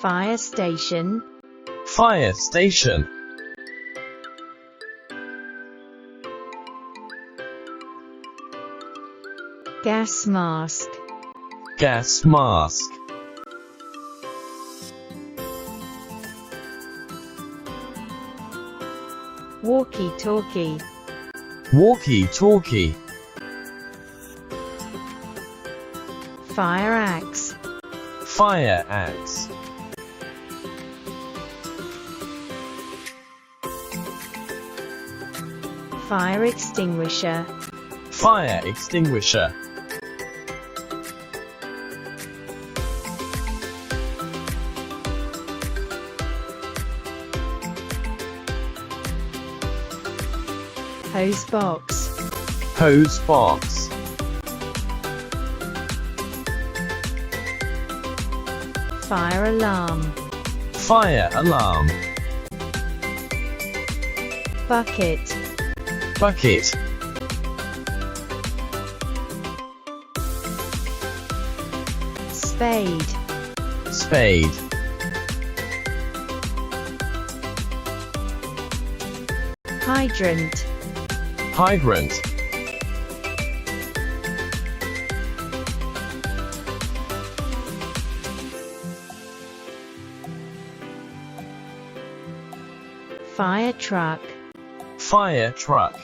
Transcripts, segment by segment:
Fire station. Fire station. Gas mask. Gas mask. Walkie-talkie. Walkie-talkie. Fire axe. Fire axe. Fire extinguisher. Fire extinguisher. Hose box. Hose box. Fire alarm. Fire alarm. Bucket. Bucket. Spade. Spade. Hydrant. Hydrant. Fire truck. Fire truck.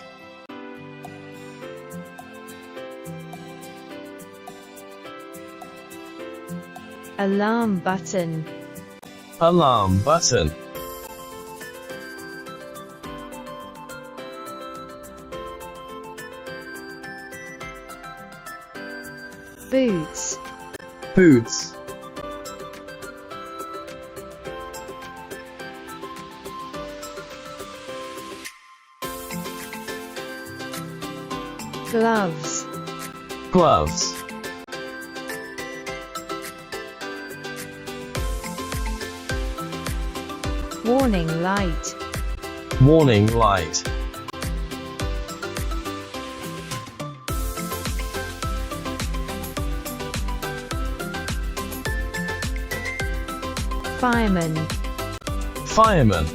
Alarm button. Alarm button. Boots. Boots. Gloves. Gloves. Warning light. Warning light. Fireman. Fireman.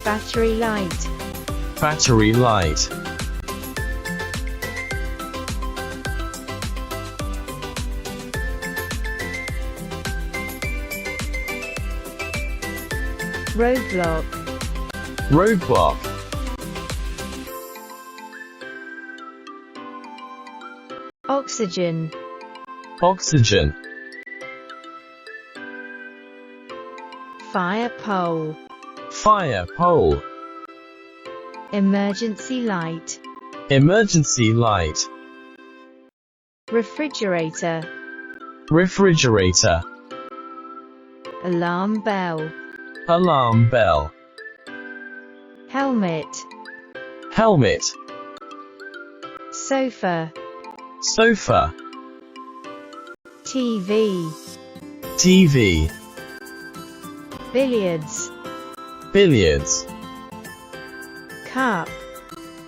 Battery light. Battery light. Roadblock. Roadblock. Oxygen. Oxygen. Fire pole. Fire pole. Emergency light. Emergency light. Refrigerator. Refrigerator. Alarm bell. Alarm bell. Helmet. Helmet. Sofa. Sofa. TV. TV. Billiards. Billiards. Cup.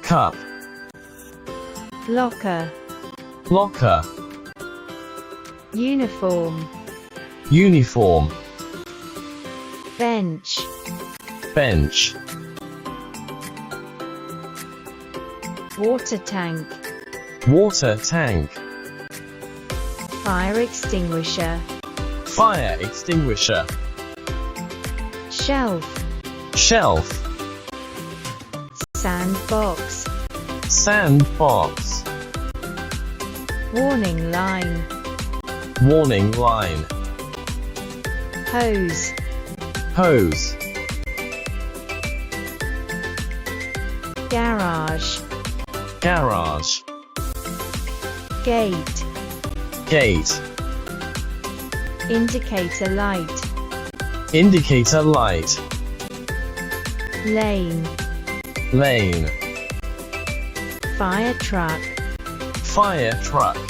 Cup. Locker. Locker. Uniform. Uniform. Bench. Bench. Water tank. Water tank. Fire extinguisher. Fire extinguisher. Shelf. Shelf. Sandbox. Sandbox. Warning line. Warning line. Hose. Hose. Garage. Garage. Gate. Gate. Indicator light. Indicator light. Lane. Lane. Fire truck. Fire truck.